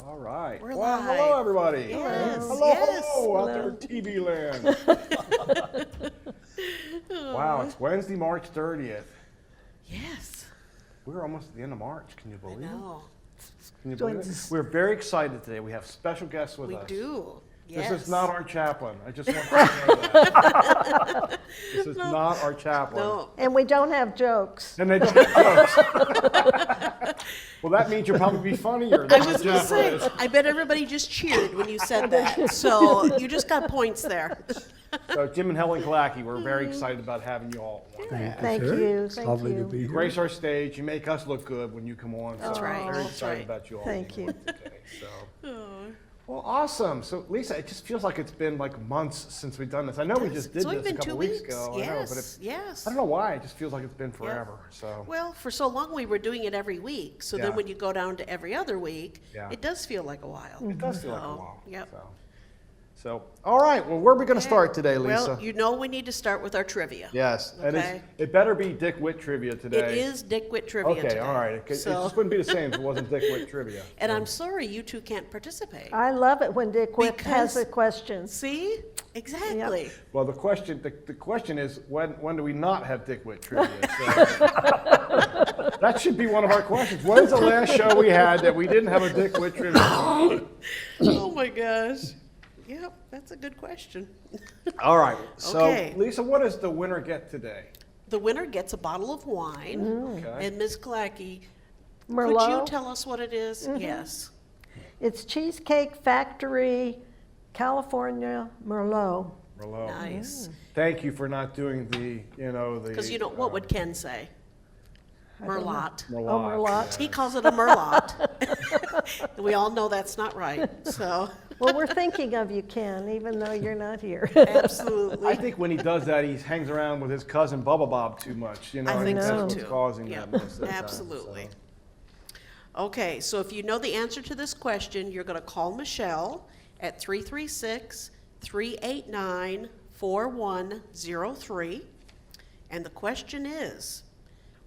All right. We're Well, live. hello, everybody. Yes, Hello, yes. hello, out there in TV land. Wow, it's Wednesday, March 30th. Yes. We're almost at the end of March. Can you I believe it? know. Can you believe it? We're very excited today. We have special guests with We us. do. Yes. This is not our chaplain. I just want you to know that. This is not our chaplain. No. And we don't have jokes. And they don't have jokes. Well, that means you'll probably be funnier I than was the going to say, chaplain is. I bet everybody just cheered when you said that. So you just got points there. So Jim and Helen Kalaki, we're very excited about having you all on. Thank you. Thank Lovely to you. be here. Grace our stage. You make us look good when you come on. That's so right, We're very that's excited right. about you all. Thank being you. with us today, so. Well, awesome. So, Lisa, it just feels like it's been like months since we've done this. I know we just did It's only this a been couple 2 weeks weeks. ago. Yes, I know, but yes. I don't know why. It just feels like it's been forever. So. Well, for so long we were doing it every week. So Yeah. then when you go down to every other week, Yeah. it does feel like a while. It does feel like a So, while. Yep. So, all right. Well, where are we going to start today, Lisa? Well, you know we need to start with our trivia. Yes, and Okay. it better be Dick Witt trivia today. It is Dick Witt trivia Okay, today. all right. It So- just wouldn't be the same if it wasn't Dick Witt trivia. And I'm sorry you two can't participate. I love it when Dick Whip has Because- the questions. See? Exactly. Well, the question is when do we not have Dick Witt trivia? So, that should be one of our questions. When's the last show we had that we didn't have a Dick Witt trivia? Oh my gosh. Yep, that's a good question. All right. So, Okay. Lisa, what does the winner get today? The winner gets a bottle of wine. Okay. And Ms. Kalaki, could you Merlot. tell us what it is? Yes. It's Cheesecake Factory, California Merlot. Merlot. Nice. Thank you for not doing the. Because what would Ken say? Merlot. Merlot. Oh, Merlot. He calls it a merlot. And we all know that's not right. So, Well, we're thinking of you, Ken, even though you're not here. absolutely. I think when he does that, he hangs around with his cousin Bubba Bob too much. I think that's so what's too. causing Yeah, that most of the time, absolutely. so. Okay, so if you know the answer to this question, you're going to call Michelle at 336-389-4103. And the question is,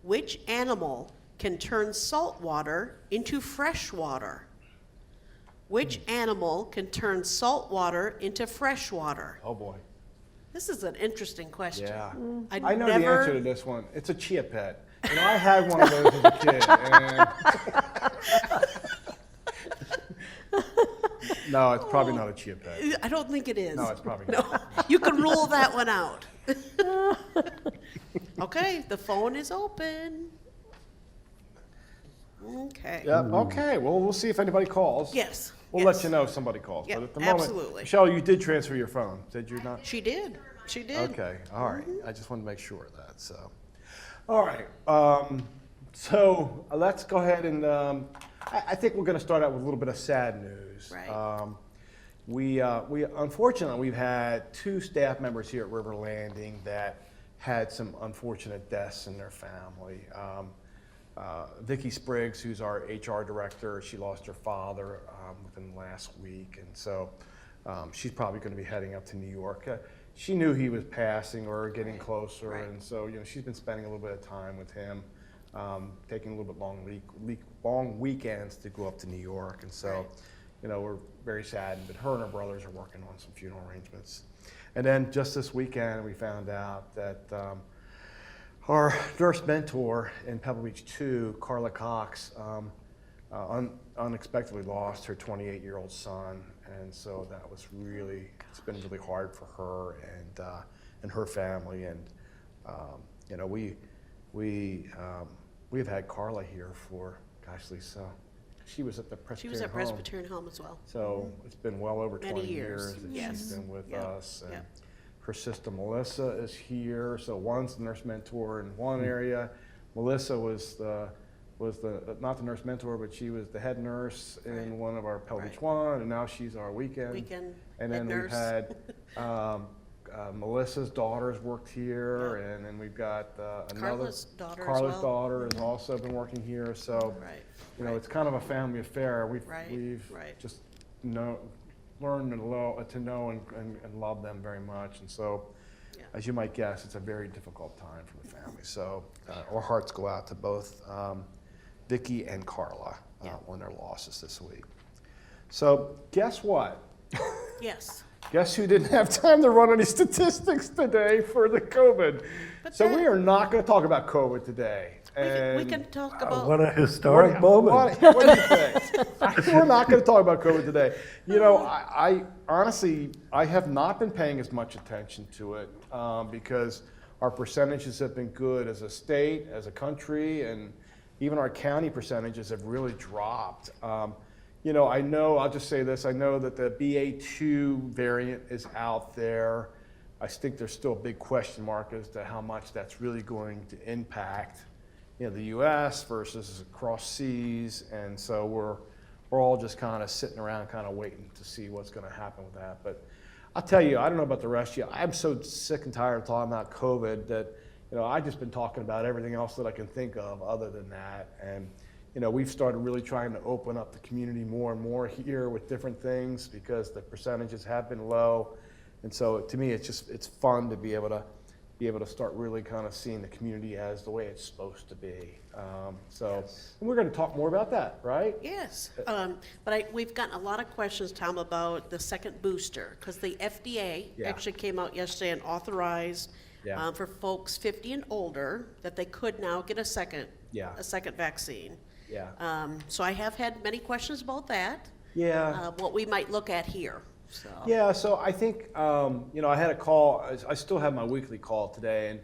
which animal can turn salt water into fresh water? Which animal can turn salt water into fresh water? Oh boy. This is an interesting question. Yeah. I'd I know the never- answer to this one. It's a chia pet. I had one of those as a kid. No, it's probably not a chia pet. I don't think it is. No, it's probably No, not. you can rule that one out. Okay, the phone is open. Okay. Yeah, okay. Well, we'll see if anybody calls. Yes. We'll yes. let you know if somebody calls. Yeah, But at the moment, absolutely. Michelle, you did transfer your phone, did you not? She did. She did. Okay, all right. I just wanted to make sure of that, so. All right, so let's go ahead and, I think we're gonna start out with a little bit of sad news. Right. We unfortunately, we've had 2 staff members here at River Landing that had some unfortunate deaths in their family. Vicki Spriggs, who's our HR director, she lost her father within the last week, and so she's probably going to be heading up to New York. She knew he was passing or getting closer, Right. and so she's been spending a little bit of time with him, taking a little bit long weekends to go up to New York, and so Right. we're very saddened. But her and her brothers are working on some funeral arrangements, and then just this weekend we found out that. Our nurse mentor in Pebble Beach 2, Carla Cox, unexpectedly lost her 28-year-old son, and so that was it's been really hard for her and her family. And we've had Carla here for, gosh, Lisa, she was at the Presbyterian She was at Home. Presbyterian Home as well. So it's been well over Many 20 years, years that yes. she's been with Yeah, us. And yeah. her sister Melissa is here. So one's the nurse mentor in one area. Melissa was not the nurse mentor, but she was the head nurse in Right. one of our Pebble Right. Beach 1, and now she's our weekend. And head then nurse. we've had Melissa's daughters worked here, and then we've got another. Carla's daughter as Carla's well. daughter has also been working here. So Right. it's kind of a family affair. We've Right. just learned to know and love them very much, and so. Yeah. As you might guess, it's a very difficult time for the family. So our hearts go out to both Vicki and Carla Yeah. on their losses this week. So guess what? Yes. Guess who didn't have time to run any statistics today for the COVID? But So that- we are not going to talk about COVID today. We can talk about. What a historic moment. What do you think? We're not going to talk about COVID today. You know, I honestly, I have not been paying as much attention to it because our percentages have been good as a state, as a country, and even our county percentages have really dropped. You know, I'll just say this, I know that the BA2 variant is out there. I think there's still a big question mark as to how much that's really going to impact, you know, the U.S. versus across seas, and so we're all just kind of sitting around, kind of waiting to see what's going to happen with that. But I'll tell you, I don't know about the rest of you. I'm so sick and tired of talking about COVID that, you know, I've just been talking about everything else that I can think of other than that. And you know, we've started really trying to open up the community more and more here with different things because the percentages have been low, and so to me, it's fun to be able to start really kind of seeing the community as the way it's supposed to be. And we're going to talk more about that, right? Yes, but we've gotten a lot of questions, Tom, about the second booster, because the FDA Yeah. actually came out yesterday and authorized Yeah. for folks 50 and older that they could now get a second vaccine. Yeah. So I have had many questions about that, Yeah. what we might look at here, so. Yeah, so I think, you know, I had a call, I still have my weekly call today,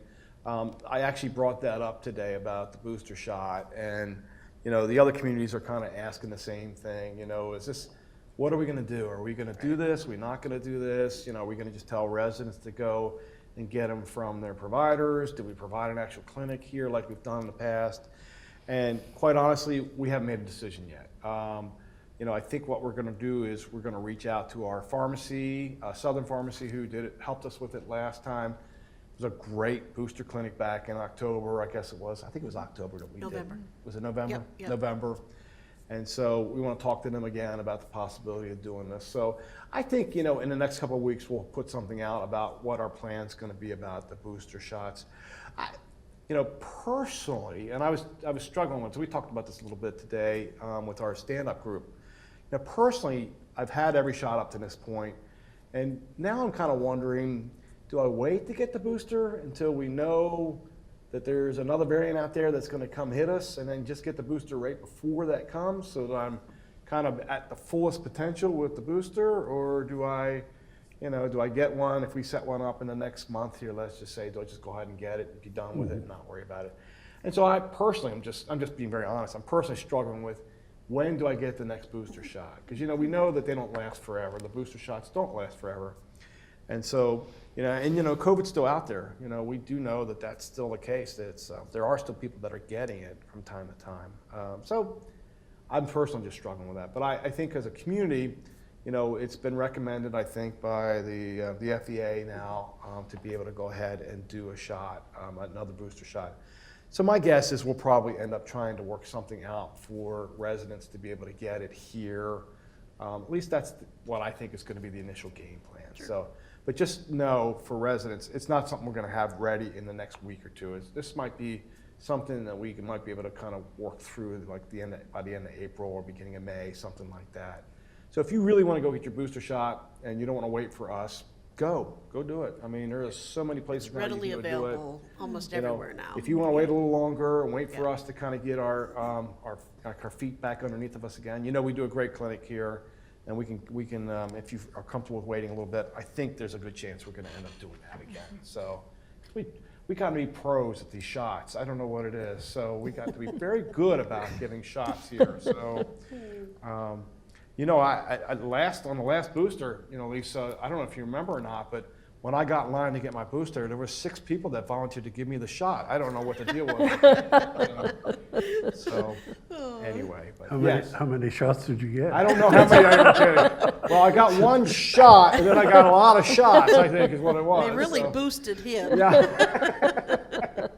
and I actually brought that up today about the booster shot, and, you know, the other communities are kind of asking the same thing, you know, what are we going to do? Are we going to do this? Are we not going to do this? You know, are we going to just tell residents to go and get them from their providers? Do we provide an actual clinic here like we've done in the past? And quite honestly, we haven't made a decision yet. You know, I think what we're going to do is we're going to reach out to our pharmacy, Southern Pharmacy, who helped us with it last time. It was a great booster clinic back in October, I guess it was. I think it was October that we November. did. Was it November? Yep. November. And so we want to talk to them again about the possibility of doing this. So I think, you know, in the next couple of weeks, we'll put something out about what our plan's going to be about the booster shots. You know, personally, and I was struggling with, so we talked about this a little bit today with our stand-up group. Now, personally, I've had every shot up to this point, and now I'm kind of wondering, do I wait to get the booster until we know that there's another variant out there that's going to come hit us, and then just get the booster right before that comes so that I'm kind of at the fullest potential with the booster, or do I get one if we set one up in the next month here? Let's just say, do I just go ahead and get it and be done with it and not worry about it? And so I personally, I'm just being very honest. I'm personally struggling with when do I get the next booster shot? Because you know we know that they don't last forever. The booster shots don't last forever, and so COVID's still out there. You know, we do know that that's still the case. That there are still people that are getting it from time to time. So I'm personally just struggling with that. But I think as a community, you know, it's been recommended, I think, by the FEA now to be able to go ahead and do a shot, another booster shot. So my guess is we'll probably end up trying to work something out for residents to be able to get it here. At least that's what I think is going to be the initial game plan. Sure. So, but just know for residents, it's not something we're going to have ready in the next week or two. This might be something that we might be able to kind of work through like by the end of April or beginning of May, something like that. So if you really want to go get your booster shot and you don't want to wait for us, go do it. I mean, there are so many places It's now readily you can go do it. available almost You know, everywhere now. If you want to wait a little longer and wait for Yeah. us to kind of get our feet back underneath of us again, you know, we do a great clinic here, and we can if you are comfortable with waiting a little bit, I think there's a good chance we're going to end up doing that again. So we got to be pros at these shots. I don't know what it is, so we got to be very good about giving shots here. So. You know, on the last booster, you know, Lisa, I don't know if you remember or not, but when I got in line to get my booster, there were 6 people that volunteered to give me the shot. I don't know what the deal was. So, anyway, but yes. How many shots did you get? I don't know how many I getting. Well, I got 1 shot, and then I got a lot of shots, I think is what it was. They really so. boosted him. Yeah.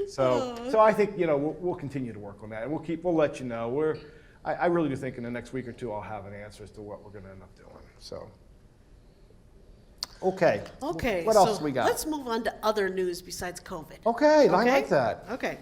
So I think, you know, we'll continue to work on that, and we'll let you know. I really do think in the next week or two I'll have an answer as to what we're going to end up doing. So, okay. What else so we got? let's move on to other news besides COVID. Okay, I like that. Okay.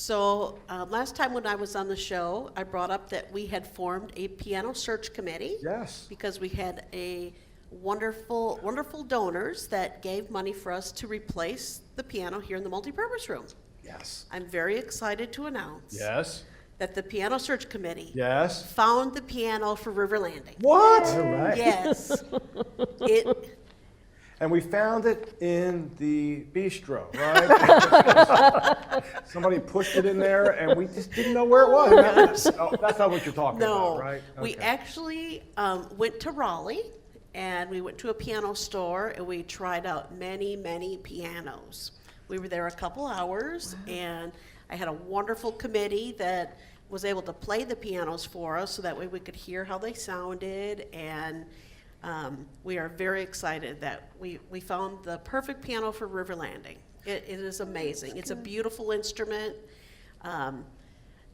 So last time when I was on the show, I brought up that we had formed a piano search committee. Yes. Because we had a wonderful, wonderful donors that gave money for us to replace the piano here in the multipurpose room. Yes. I'm very excited to announce Yes. that the piano search committee Yes. found the piano for River Landing. What? All right. Yes. It, And we found it in the bistro, right? Somebody pushed it in there, and we just didn't know where it was. Oh, that's not what you're talking no, about, right? we Okay. actually went to Raleigh, and we went to a piano store, and we tried out many, many pianos. We were there a couple hours, and I had a wonderful committee that was able to play the pianos for us, so that way we could hear how they sounded, and we are very excited that we found the perfect piano for River Landing. It is amazing. It's a beautiful instrument.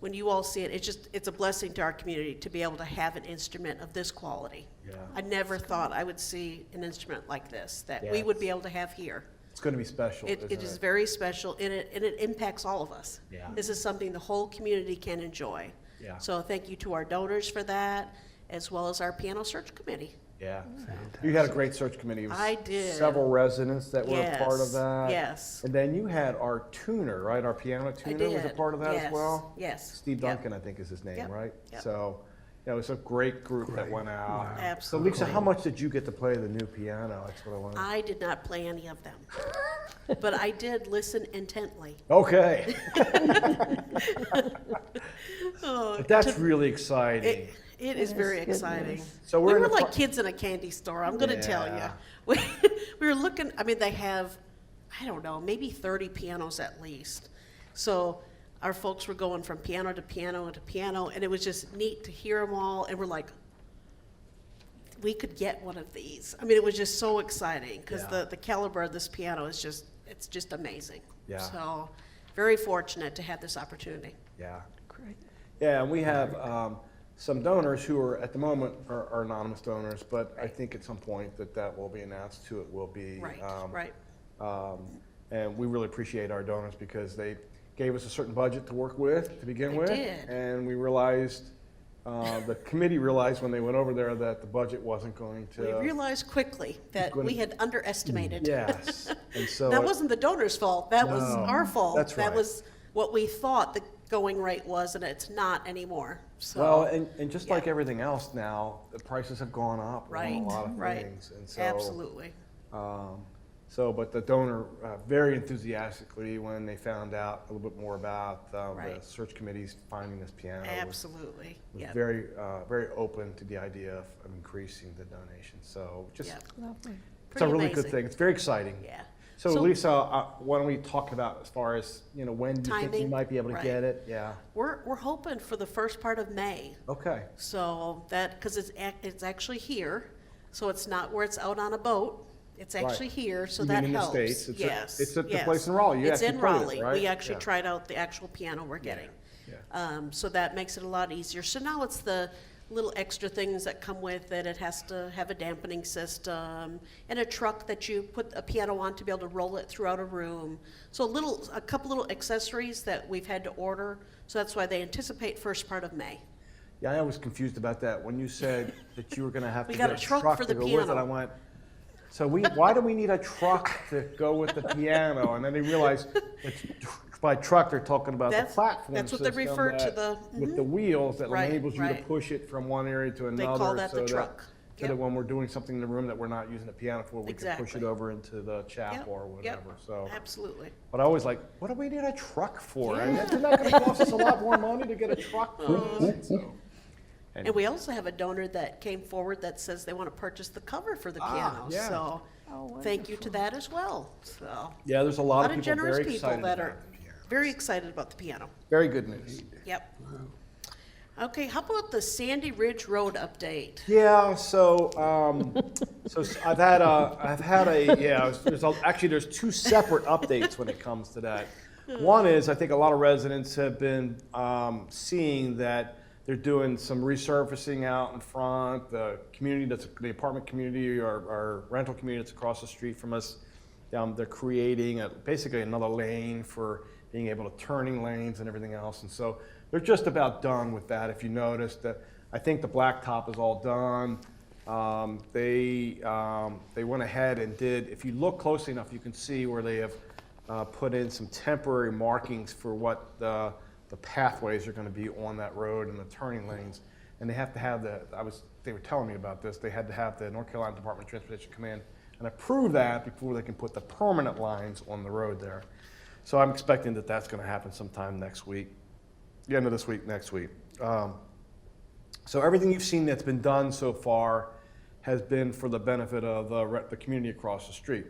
When you all see it, it's a blessing to our community to be able to have an instrument of this quality. Yeah. I never thought I would see an instrument like this that we Yeah. would be able to have here. It's going to be special, It isn't is very special, and it impacts all of us. Yeah. This is something the whole community can enjoy. Yeah. So thank you to our donors for that, as well as our piano search committee. Yeah. You had a great search committee. It was I did. Several residents that were a part of Yes, that. yes. And then you had our tuner, right? Our piano tuner was a did, part of that as yes, well? yes, Steve yep. Duncan, I think is his name, Yep, right? yep. So, yeah, it was a great group that went out. Absolutely. So Lisa, how much did you get to play the new piano? That's what I want. I did not play any of them, but I did listen intently. Okay. Oh, But that's really exciting. It is very Goodness. exciting. So We we're in were the like pro- kids in a candy store, I'm gonna tell you. Yeah. We were looking, I mean, they have, I don't know, maybe 30 pianos at least. So our folks were going from piano to piano to piano, and it was just neat to hear them all, and we're like, we could get one of these. I mean, it was just so exciting, because Yeah. the caliber of this piano is it's just amazing. Yeah. So, very fortunate to have this opportunity. Yeah. Great. Yeah, and we have some donors who are, at the moment, are anonymous donors, but I think at some point that will be announced too. It will be. Right, right. And we really appreciate our donors because they gave us a certain budget to work with to begin They with. did. And we realized, the committee realized when they went over there that the budget wasn't going to. We realized quickly that gonna- we had underestimated. Yes, and so. That it- wasn't the donor's fault, that was No, our fault. that's That right. was what we thought the going rate was, and it's not anymore, so. Well, and just yeah. like everything else now, the prices have gone up on Right, a lot of right. things. And so, Absolutely. But the donor very enthusiastically, when they found out a little bit more about the Right. search committee's finding this piano, Absolutely, was yeah. very, very open to the idea of increasing the donation. So just, Yeah. Lovely. it's a Pretty really good amazing. thing. It's very exciting. Yeah. So Lisa, why don't we talk about as far as, when do you think you Timing, might be able to right. get it? Yeah. We're hoping for the first part of May, Okay. so that, because it's actually here, so it's not where it's out on a boat. It's Right. actually here, so You that mean in the helps. States? It's at- Yes. it's at the yes. place in Raleigh. You It's actually in played it, Raleigh. right? We actually Yeah. tried out the actual piano we're getting. Yeah. So that makes it a lot easier. So now it's the little extra things that come with it. It has to have a dampening system and a truck that you put a piano on to be able to roll it throughout a room. So a couple little accessories that we've had to order. So that's why they anticipate first part of May. Yeah, I was confused about that. When you said that you were gonna have We to got get a truck for to the go with it, piano. I went, so why do we need a truck to go with the piano? And then they realized it's, by truck, they're talking about the That's- platform that's what they system refer to that- the- with the wheels that Right, enables you to right. push it from one area to another. They call that so the truck. So Yep. that when we're doing something in the room that we're not using the piano for, we can push it Exactly. over into the chapel or Yep, whatever, so. absolutely. But I always like, what do we need a truck for? And isn't that gonna cost us a lot more money to get a truck for this? So, And we also have a donor that came forward that says they want to purchase the cover for the piano. yeah. So Oh, thank you to that as well. So Yeah, there's a a lot lot of of people generous very people excited that about are it. very excited about the piano. Very good news. Yep. Okay, how about the Sandy Ridge Road update? Yeah, so I've had there's two separate updates when it comes to that. One is, I think a lot of residents have been seeing that they're doing some resurfacing out in front. The apartment community or rental community that's across the street from us, they're creating basically another lane for being able to turning lanes and everything else. And so they're just about done with that. If you noticed, I think the blacktop is all done. They went ahead and did, if you look closely enough, you can see where they have put in some temporary markings for what the pathways are going to be on that road and the turning lanes. And they have to have they were telling me about this, they had to have the North Carolina Department of Transportation come in and approve that before they can put the permanent lines on the road there. So I'm expecting that that's going to happen sometime next week, the end of this week, next week. So everything you've seen that's been done so far has been for the benefit of the community across the street.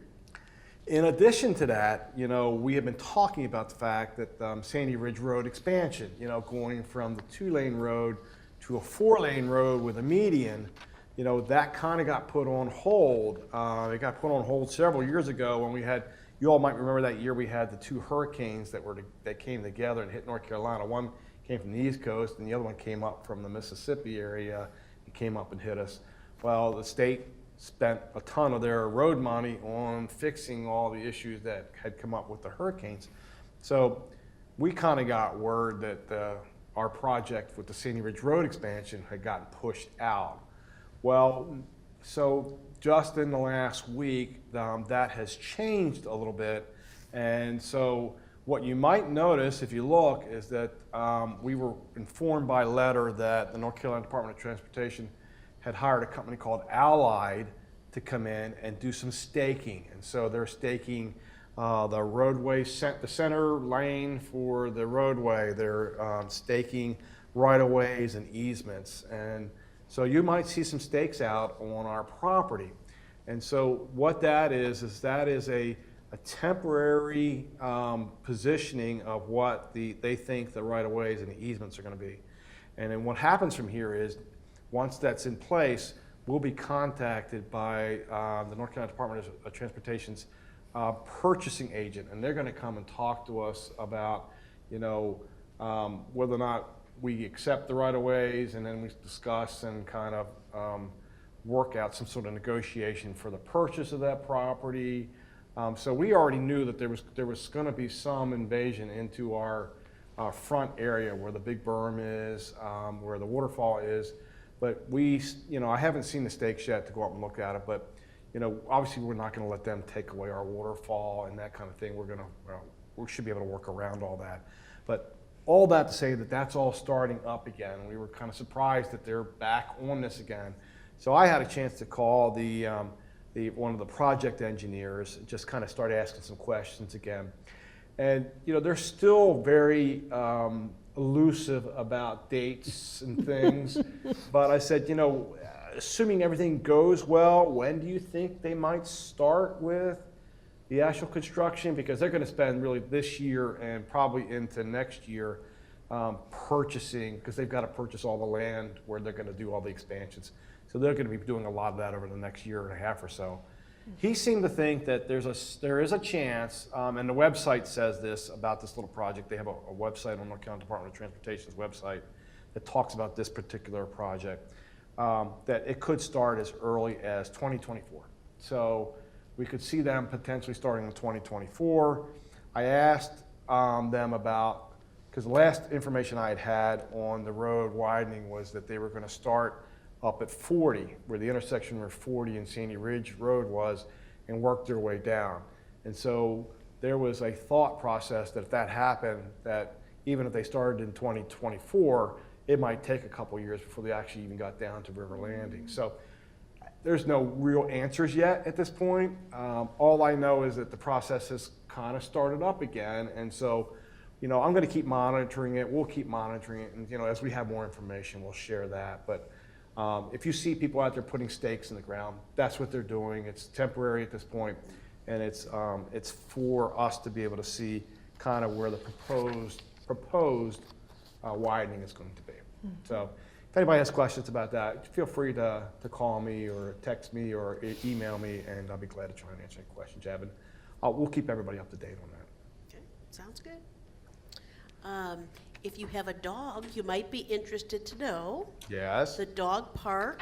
In addition to that, you know, we have been talking about the fact that Sandy Ridge Road expansion, you know, going from the 2-lane road to a 4-lane road with a median, you know, that kind of got put on hold. It got put on hold several years ago when we had, you all might remember that year we had the 2 hurricanes that came together and hit North Carolina. One came from the East Coast and the other one came up from the Mississippi area and came up and hit us. Well, the state spent a ton of their road money on fixing all the issues that had come up with the hurricanes. So we kind of got word that our project with the Sandy Ridge Road expansion had gotten pushed out. Well, so just in the last week, that has changed a little bit. And so what you might notice if you look is that we were informed by letter that the North Carolina Department of Transportation had hired a company called Allied to come in and do some staking. And so they're staking the roadway, the center lane for the roadway. They're staking right-of-ways and easements. And so you might see some stakes out on our property. And so what that is a temporary positioning of what they think the right-of-ways and the easements are going to be. And then what happens from here is, once that's in place, we'll be contacted by the North Carolina Department of Transportation's purchasing agent, and they're going to come and talk to us about, you know, whether or not we accept the right-of-ways, and then we discuss and kind of work out some sort of negotiation for the purchase of that property. So we already knew that there was going to be some invasion into our front area where the big berm is, where the waterfall is. But you know, I haven't seen the stakes yet to go up and look at it, but, you know, obviously we're not going to let them take away our waterfall and that kind of thing. We should be able to work around all that. But all that to say that that's all starting up again. We were kind of surprised that they're back on this again. So I had a chance to call one of the project engineers, and just kind of start asking some questions again. And, you know, they're still very elusive about dates and things. But I said, you know, assuming everything goes well, when do you think they might start with the actual construction? Because they're going to spend really this year and probably into next year purchasing, because they've got to purchase all the land where they're going to do all the expansions. So they're going to be doing a lot of that over the next year and a half or so. He seemed to think that there is a chance, and the website says this about this little project. They have a website on North Carolina Department of Transportation's website that talks about this particular project, that it could start as early as 2024. So we could see them potentially starting in 2024. I asked them about, because the last information I had on the road widening was that they were going to start up at 40, where the intersection where 40 and Sandy Ridge Road was, and work their way down. And so there was a thought process that if that happened, that even if they started in 2024, it might take a couple years before they actually even got down to River Landing. So there's no real answers yet at this point. All I know is that the process has kind of started up again. And so, you know, I'm going to keep monitoring it. We'll keep monitoring it. And, you know, as we have more information, we'll share that. But if you see people out there putting stakes in the ground, that's what they're doing. It's temporary at this point, and it's for us to be able to see kind of where the proposed widening is going to be. So if anybody has questions about that, feel free to call me or text me or email me, and I'll be glad to try and answer any questions you have. And we'll keep everybody up to date on that. Okay, sounds good. If you have a dog, you might be interested to know Yes. the dog park,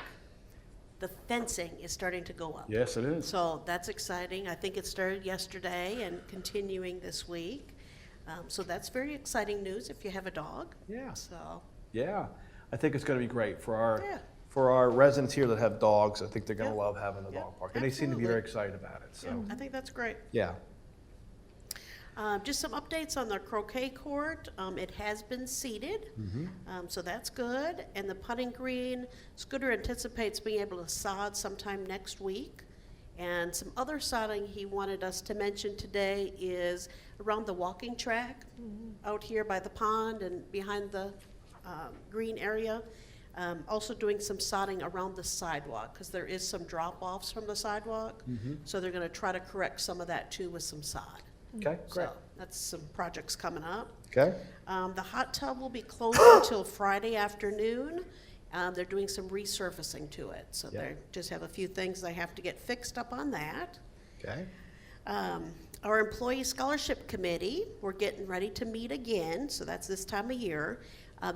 the fencing is starting to go up. Yes, it is. So that's exciting. I think it started yesterday and continuing this week. So that's very exciting news if you have a dog. Yeah. So, Yeah, I think it's going to be great for our Yeah. for our residents here that have dogs. I think they're going to Yeah. love having the Yeah, dog park, and they seem to be absolutely. very excited about it. So yeah, I think that's great. yeah, Just some updates on the croquet court. It has been seeded, so that's good. And the putting green, Scooter anticipates being able to sod sometime next week. And some other sodding he wanted us to mention today is around the walking track out here by the pond and behind the green area. Also doing some sodding around the sidewalk because there is some drop-offs from the sidewalk. So they're going to try to correct some of that too with some sod. okay, great. So that's some projects coming up. Okay, The hot tub will be closed until Friday afternoon. They're doing some resurfacing to it, so Yeah. they just have a few things they have to get fixed up on that. okay, Our employee scholarship committee, we're getting ready to meet again, so that's this time of year.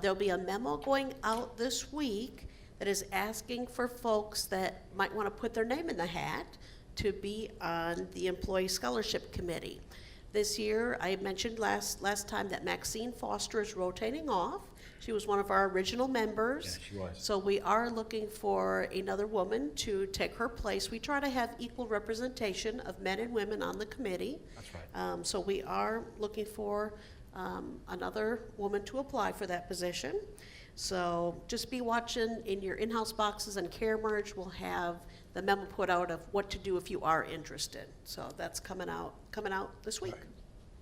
There'll be a memo going out this week that is asking for folks that might want to put their name in the hat to be on the employee scholarship committee. This year, I mentioned last time that Maxine Foster is rotating off. She was one of our original members. Yeah, she was. So we are looking for another woman to take her place. We try to have equal representation of men and women on the committee. That's right. So we are looking for another woman to apply for that position. So just be watching in your in-house boxes, and Care Merge will have the memo put out of what to do if you are interested. So that's coming out this week.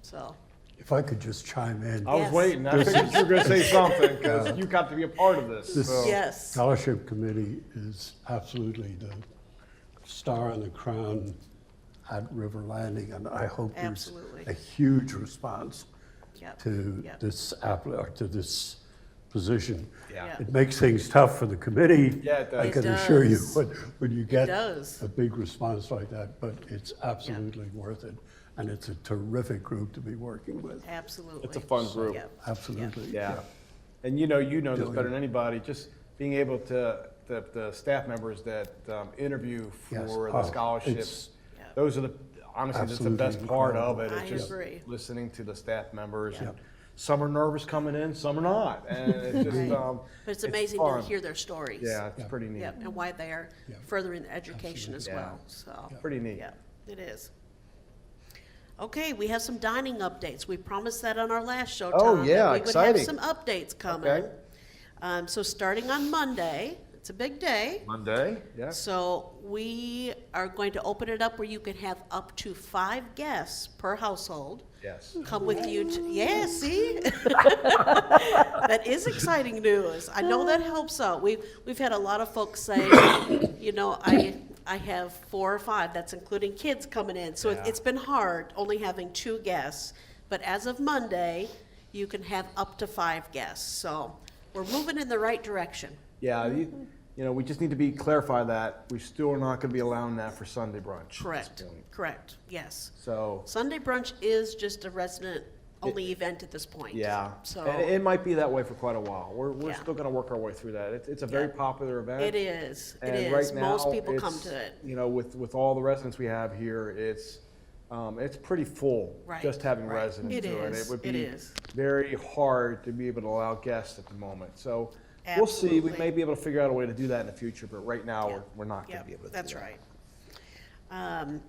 So, If I could just chime in. I was Yes. waiting. I figured you were going to say something because you got to be a part of this. This- So. yes, Scholarship Committee is absolutely the star on the crown at River Landing, and I hope there's Absolutely. a huge response Yep. to Yep. this position. Yeah. Yeah. It makes things tough for the committee. Yeah, it does. I It can assure you, does. when you get does. a big response like that, but it's absolutely worth it. And it's a terrific group to be working with, absolutely. It's a fun group. Yep. absolutely. Yeah. And you know this better than anybody, just being able to, the staff members that interview Yes. for the Oh, scholarships, it's- Yeah. those are honestly, that's the Absolutely best part of incredible. it. I It's just agree. listening to the staff members. Yeah. And some are nervous coming in, some are not. And it's just, Right. But it's amazing to fun. hear their stories. Yeah, it's Yeah. pretty neat. Yep, and why they are Yeah. furthering their education as Absolutely. well, so. Pretty neat. Yeah, it is. Okay, we have some dining updates. We promised that on our last show, Oh, Tom, yeah, that we would have exciting. some updates coming. Okay. So starting on Monday, it's a big day. Monday, yeah. So we are going to open it up where you can have up to 5 guests per household Yes. come with you to, yeah, see? That is exciting news. I know that helps out. We've had a lot of folks say, you know, I have 4 or 5, that's including kids coming in. So Yeah. it's been hard only having 2 guests. But as of Monday, you can have up to 5 guests. So we're moving in the right direction. Yeah, you know, we just need to clarify that we still are not going to be allowing that for Sunday brunch. at this Correct, point. correct, yes. So, Sunday brunch is just a resident-only event at this point. yeah, So. and it might be that way for quite a while. We're Yeah. still going to work our way through that. It's a very Yeah. popular event. It is, it And is. right now, Most people come it's, to it. You know, with all the residents we have here, it's pretty full. Right, Just having right. residents It do it. is, It would it be is. very hard to be able to allow guests at the moment. So we'll see. We Absolutely. may be able to figure out a way to do that in the future, but right now Yeah. we're not going Yep, to be able to. that's do that. right.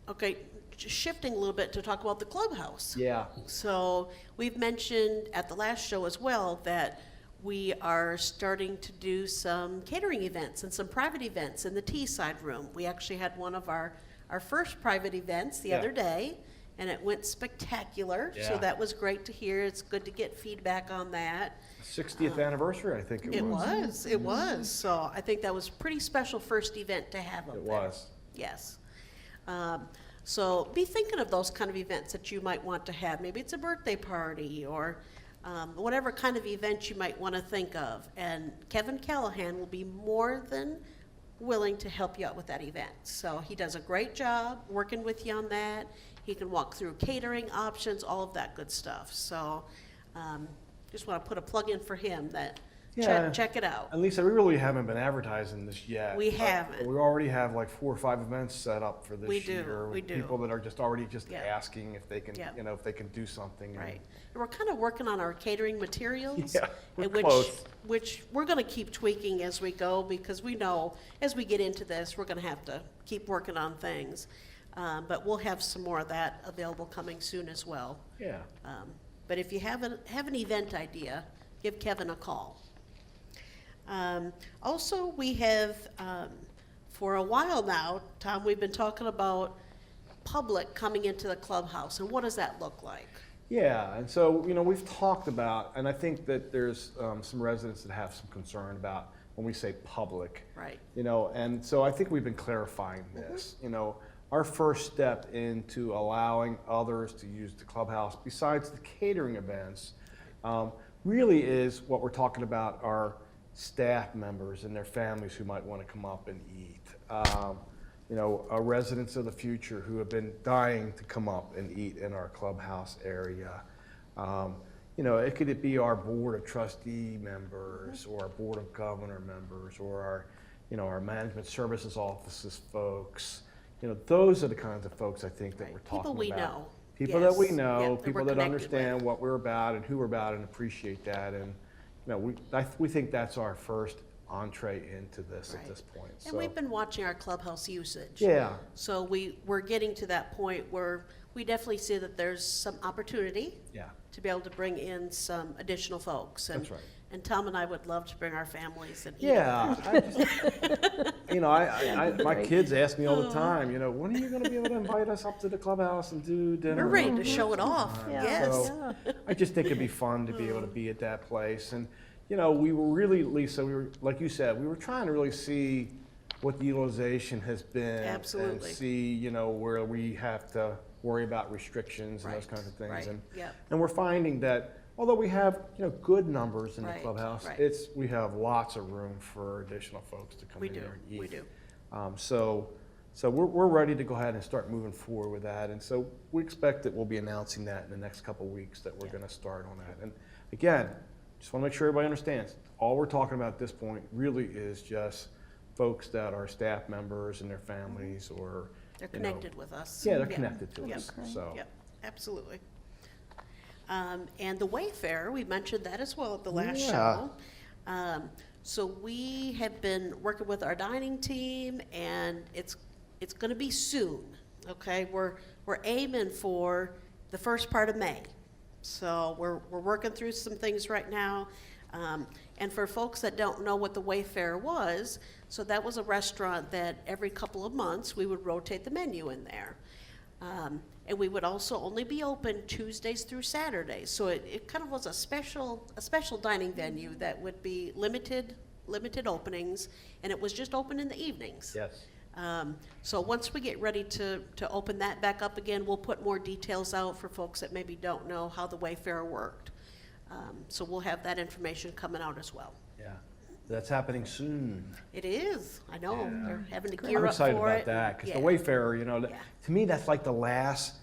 Okay, shifting a little bit to talk about the clubhouse. Yeah. So we've mentioned at the last show as well that we are starting to do some catering events and some private events in the Teesside room. We actually had one of our first private events the Yeah. other day, and it went spectacular. So Yeah. that was great to hear. It's good to get feedback on that. 60th anniversary, I think it was. It was. So I think that was a pretty special first event to have up It there. was. Yes. So be thinking of those kind of events that you might want to have. Maybe it's a birthday party or whatever kind of event you might want to think of. And Kevin Callahan will be more than willing to help you out with that event. So he does a great job working with you on that. He can walk through catering options, all of that good stuff. So just want to put a plug in for him that Yeah. check it out. And Lisa, we really haven't been advertising this yet. We but haven't. We already have like 4 or 5 events set up for this We do, year. we with do. People that are just already just Yeah. asking if they can, Yeah. if they can do something. and- Right. And we're kind of working on our catering materials. Yeah, we're and close. Which we're going to keep tweaking as we go, because we know as we get into this, we're going to have to keep working on things. But we'll have some more of that available coming soon as well. Yeah. But if you have an event idea, give Kevin a call. Also, we have, for a while now, Tom, we've been talking about public coming into the clubhouse, and what does that look like? Yeah, and so, we've talked about, and I think that there's some residents that have some concern about when we say public. Right. And so I think we've been clarifying this. Our first step into allowing others to use the clubhouse, besides the catering events, really is what we're talking about are staff members and their families who might want to come up and eat. Our residents of the future who have been dying to come up and eat in our clubhouse area. It could be our board of trustee members or our board of governor members or our management services offices folks. Those are the kinds of folks I think that Right. we're talking People we about. know. People that we Yes. know, Yeah, that people we're that connected understand with. what we're about and who we're about and appreciate that. And we think that's our first entree into this at Right. this point. And So, we've been watching our clubhouse usage. yeah, So we're getting to that point where we definitely see that there's some opportunity yeah. to be able to bring in some additional folks. And, That's right. And Tom and I would love to bring our families and eat. Yeah, I just, my kids ask me all the time, when are you going to be able to invite us up to the clubhouse and do dinner? We're ready to show it off. Yeah. Yes. So I just think it'd be fun to be able to be at that place. And, we were really, Lisa, like you said, we were trying to really see what the utilization has been. Absolutely. And see, where we have to worry about restrictions and those Right, kinds of things. right, And, yep. and we're finding that although we have, good numbers in the Right, clubhouse, right. we have lots of room for additional folks to come We in do, there and eat. we do. So we're ready to go ahead and start moving forward with that. And so we expect that we'll be announcing that in the next couple of weeks that we're Yeah. going to start on that. And again, just want to make sure everybody understands, all we're talking about at this point really is just folks that are staff members and their families or, They're connected with us. yeah, they're connected to Yep. us. So, Yep, absolutely. And the Wayfair, we mentioned that as well at the last Yeah. show. So we have been working with our dining team, and it's going to be soon. Okay, we're aiming for the first part of May. So we're working through some things right now. And for folks that don't know what the Wayfair was, so that was a restaurant that every couple of months we would rotate the menu in there. And we would also only be open Tuesdays through Saturdays. So it kind of was a special dining venue that would be limited openings, and it was just open in the evenings. yes. So once we get ready to open that back up again, we'll put more details out for folks that maybe don't know how the Wayfair worked. So we'll have that information coming out as well. Yeah. That's happening soon. It is, I know, Yeah. they're having to I'm gear up for it. excited about that because Yeah. the Wayfarer, Yeah. to me, that's like the last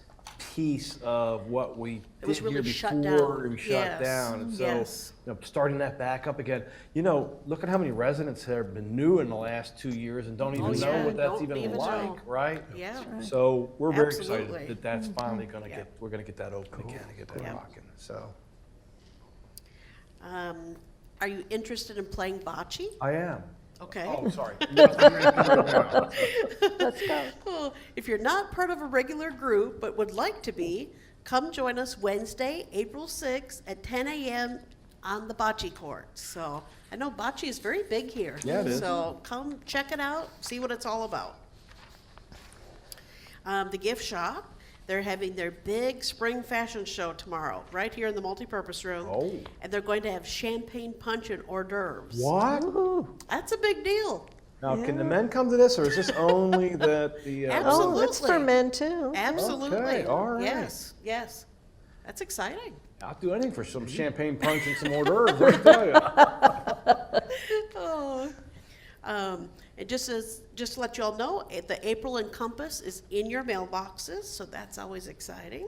piece of what we It was did really here shut before down. we shut Yes. down. And so, Yes. starting that back up again. Look at how many residents have been new in the last 2 years and don't even Oh, know yeah, what that's don't even even like, know. right? Yeah, So we're very Absolutely. excited that that's finally going to Yeah. we're going to get that open again and get that Yeah. rocking. So Are you interested in playing bocce? I am. Okay. Oh, sorry. Let's go. Oh, if you're not part of a regular group but would like to be, come join us Wednesday, April 6th at 10 a.m. on the bocce court. So I know bocce is very big here. Yeah, it is. So come check it out, see what it's all about. The gift shop, they're having their big spring fashion show tomorrow, right here in the multipurpose room. Oh. And they're going to have champagne punch and hors d'oeuvres. What? Woohoo. That's a big deal. Now, can the men come to this, or is this only the Absolutely. Oh, it's for men too. Absolutely. Okay, all right. Yes, yes. That's exciting. I'll do anything for some champagne punch and some hors d'oeuvres, let me tell you. Oh. And just to let you all know, the April Encompass is in your mailboxes, so that's always exciting.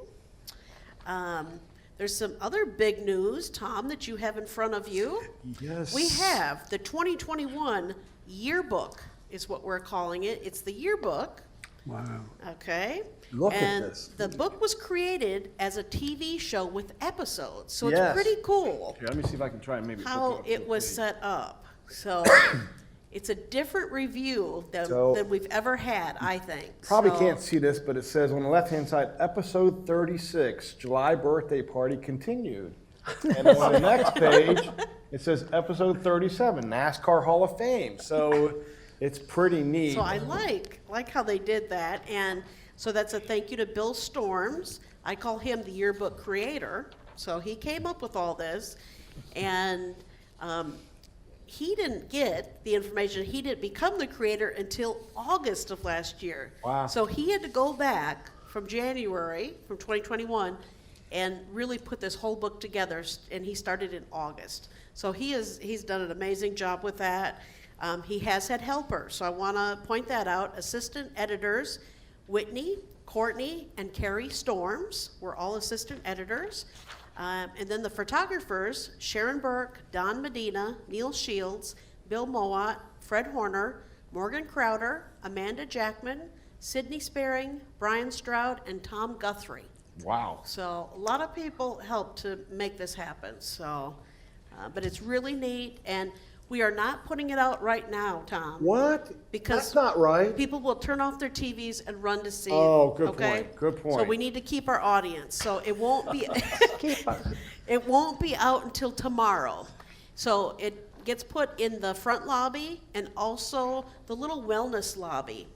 there's some other big news, Tom, that you have in front of you. Yes. We have the 2021 yearbook, is what we're calling it. It's the yearbook, Wow. okay? Look at and this. the book was created as a TV show with episodes, so Yes. it's pretty cool Here, let me see if I can try and maybe. hook how up to it the was page. set up. So it's a different review than, So- than we've ever had, I think. Probably So- can't see this, but it says on the left-hand side, episode 36, July birthday party continued. And on the next page, it says episode 37, NASCAR Hall of Fame. So it's pretty neat. So I like how they did that, and so that's a thank you to Bill Storms. I call him the yearbook creator, so he came up with all this, and he didn't get the information, he didn't become the creator until August of last year. Wow. So he had to go back from January, from 2021, and really put this whole book together, and he started in August. So he's done an amazing job with that. He has had helpers, so I want to point that out. Assistant editors, Whitney, Courtney, and Carrie Storms were all assistant editors. And then the photographers, Sharon Burke, Don Medina, Neil Shields, Bill Mowat, Fred Horner, Morgan Crowder, Amanda Jackman, Sydney Sparing, Brian Stroud, and Tom Guthrie. Wow. So a lot of people helped to make this happen. So, but it's really neat, and we are not putting it out right now, Tom. What? Because That's not right. People will turn off their TVs and run to see Oh, it. good okay? point, good So point. we need to keep our audience. So it won't be Keep us. it won't be out until tomorrow. So it gets put in the front lobby and also the little wellness lobby.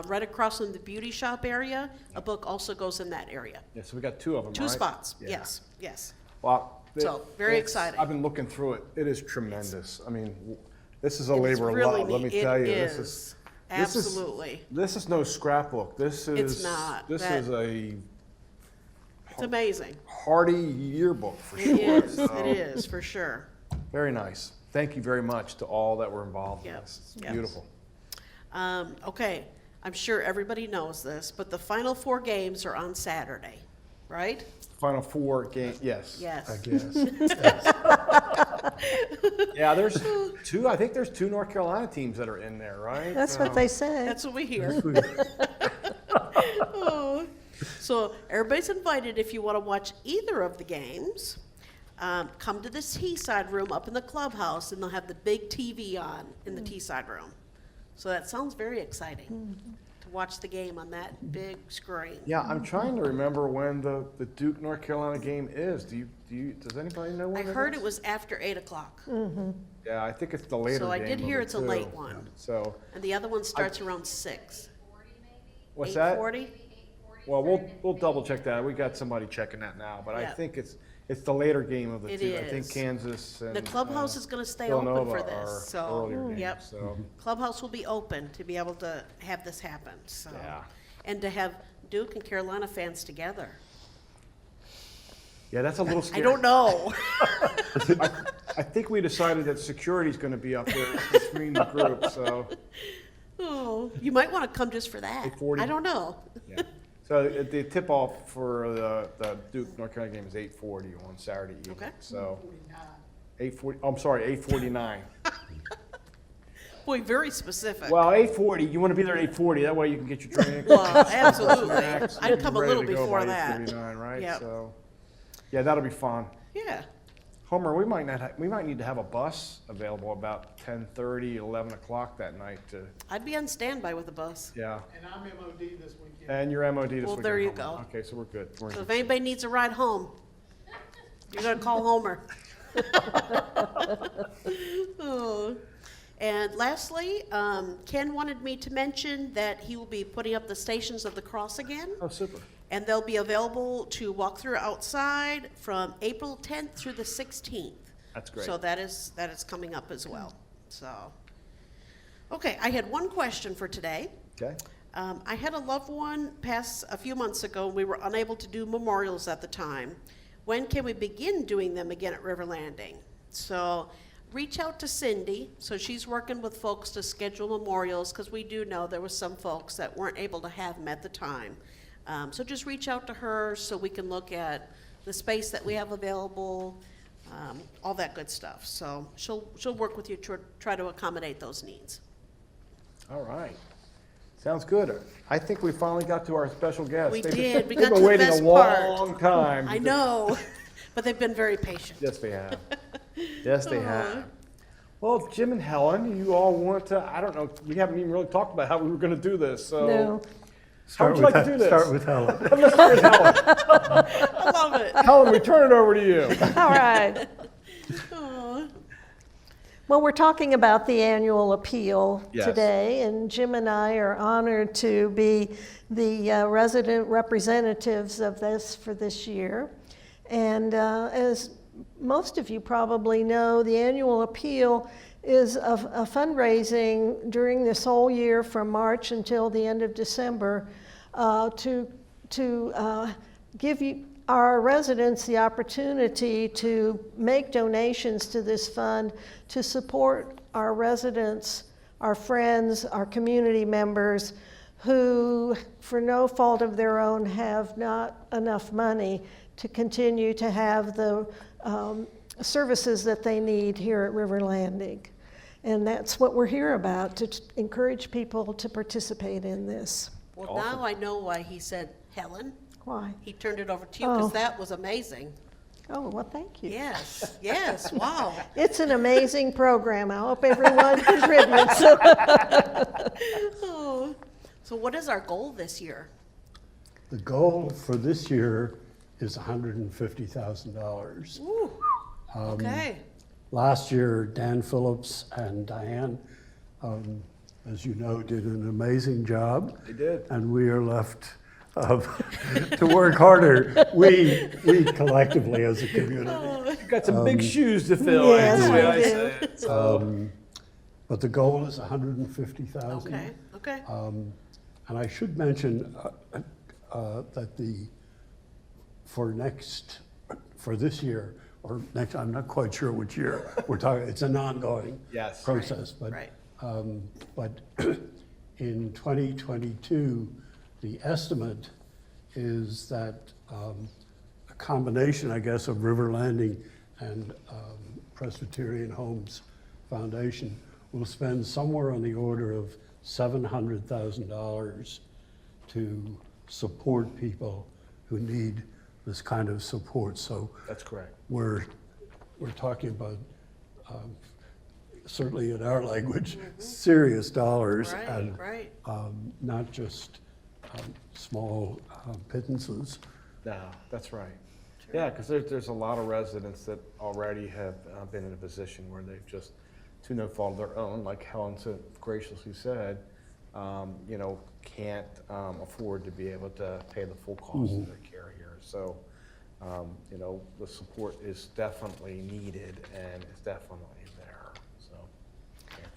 Right across from the beauty shop area, a book also goes in that area. Yeah, so we got two of them, Two right? spots, Yeah. yes. Wow. So, very It's- exciting. I've been looking through it. It is tremendous. I mean, this is a It's labor of really love, let me neat. tell It you. is. This Absolutely. This is no scrapbook. This is. It's not. This That- is a It's amazing. hearty yearbook for It sure. is, So, it is, for sure. Very nice. Thank you very much to all that were involved in Yep, this. It's yep. beautiful. Okay, I'm sure everybody knows this, but the final four games are on Saturday, right? Final four game, yes. Yes. I guess. Yeah, there's two, I think there's two North Carolina teams that are in there, right? That's what they say. That's what we hear. Oh. So everybody's invited if you want to watch either of the games. Come to the Teesside room up in the clubhouse, and they'll have the big TV on in the Teesside room. So that sounds very exciting to watch the game on that big screen. Yeah, I'm trying to remember when the Duke North Carolina game is. Does anybody know when I heard it was after 8 o'clock, Yeah, I think it's the later so I game did of hear the it's a two. late one. So, And the other one starts around 6. what's that? 8:40? Well, we'll double check that. We got somebody checking that now, but I Yeah. think it's the later game of the It two. I think is. Kansas and The clubhouse is going to stay open Villanova for are this, so, earlier games, yep. so, Clubhouse will be open to be able to have this happen, so. Yeah. And to have Duke and Carolina fans together. yeah, that's a little I scary. don't know. I think we decided that security's gonna be up there between the groups, so, Oh, you might want to come just for that. 8:40? I don't know. yeah. So the tip-off for the Duke North Carolina game is 8:40 on Saturday evening, Okay. so. 8:40, I'm sorry, 8:49. Boy, very specific. Well, 8:40, you wanna be there at 8:40, that way you can get your drink. Well, absolutely. snacks, I'd be come a ready little to go before by that. 8:49, right? Yep. So, yeah, that'll be fun. Yeah. Homer, we might need to have a bus available about 10:30, 11 o'clock that night to, I'd be on standby with the bus. yeah. And I'm MOD this weekend. And your MOD this Well, weekend. there you Homer. go. Okay, so we're good. We're in So if good shape. anybody needs a ride home, you're going to call Homer. Oh. And lastly, Ken wanted me to mention that he will be putting up the Stations of the Cross again. Oh, super. And they'll be available to walk through outside from April 10th through the 16th. That's great. So that is coming up as well. So, okay, I had one question for today. Okay. I had a loved one pass a few months ago. We were unable to do memorials at the time. When can we begin doing them again at River Landing? So reach out to Cindy. So she's working with folks to schedule memorials because we do know there was some folks that weren't able to have them at the time. So just reach out to her so we can look at the space that we have available, all that good stuff. So she'll work with you to try to accommodate those needs. All right. Sounds good. I think we finally got to our special guest. We They've did. We they've got been to the waiting best a part. long time. I know, but they've been very patient. Yes, they have. Yes, they have. Well, Jim and Helen, you all want to, I don't know, we haven't even really talked about how we were going to do this, so. No. How would you like to do this? Start with Helen. Let's start with Helen. I love it. Helen, we turn it over to you. All right. Aw. Well, we're talking about the annual appeal Yes. today, and Jim and I are honored to be the resident representatives of this for this year. And as most of you probably know, the annual appeal is a fundraising during this whole year from March until the end of December to give our residents the opportunity to make donations to this fund to support our residents, our friends, our community members who, for no fault of their own, have not enough money to continue to have the services that they need here at River Landing. And that's what we're here about, to encourage people to participate in this. Well, now I know why he said, Helen, Why? he turned it over to you because Oh. that was amazing. Oh, well, thank you. Yes, yes, wow. It's an amazing program. I hope everyone contributes. Oh. So what is our goal this year? The goal for this year is $150,000. Ooh, okay. Last year, Dan Phillips and Diane, as you know, did an amazing job. They did. And we are left to work harder. We collectively as a community. You've got some big shoes to fill. Yes, that's the way we I do. say it. So, But the goal is 150,000. Okay, okay. And I should mention that for this year, or next, I'm not quite sure which year we're talking, it's an ongoing Yes. process. Right. But in 2022, the estimate is that a combination, I guess, of River Landing and Presbyterian Homes Foundation will spend somewhere on the order of $700,000 to support people who need this kind of support. So that's correct. we're talking about, certainly in our language, serious dollars, Right, and right. not just small pittances. No, that's right. Yeah, because there's a lot of residents that already have been in a position where they've just, to no fault of their own, like Helen so graciously said, can't afford to be able to pay the full cost of their care here. So, the support is definitely needed and it's definitely there. So,